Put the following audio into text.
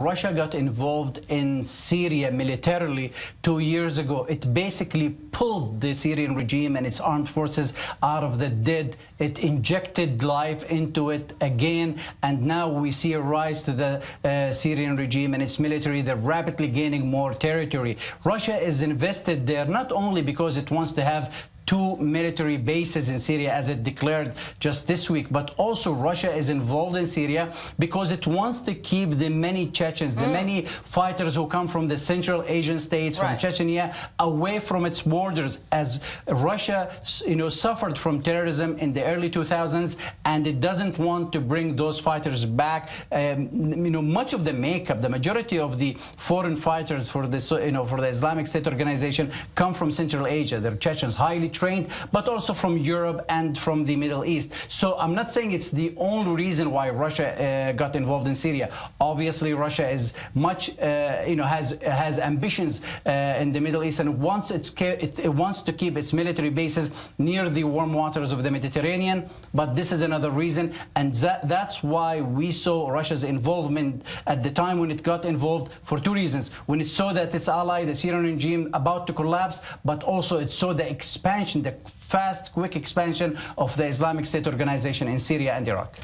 Russia got involved in Syria militarily 2 years ago, it basically pulled the Syrian regime and its armed forces out of the dead. It injected life into it again, and now we see a rise to the Syrian regime and its military. They're rapidly gaining more territory. Russia is invested there not only because it wants to have 2 military bases in Syria, as it declared just this week, but also Russia is involved in Syria because it wants to keep the many Chechens, the many fighters who come from the Central Asian states, from Chechnya, away from its borders, as Russia, suffered from terrorism in the early 2000s, and it doesn't want to bring those fighters back. Much of the makeup, the majority of the foreign fighters for the, for the Islamic State organization come from Central Asia. They're Chechens, highly trained, but also from Europe and from the Middle East. So I'm not saying it's the only reason why Russia got involved in Syria. Obviously, Russia is much, has ambitions in the Middle East, and it wants to keep its military bases near the warm waters of the Mediterranean. But this is another reason, and that's why we saw Russia's involvement at the time when it got involved, for 2 reasons. When it saw that its ally, the Syrian regime, about to collapse, but also it saw the expansion, the fast, quick expansion of the Islamic State organization in Syria and Iraq.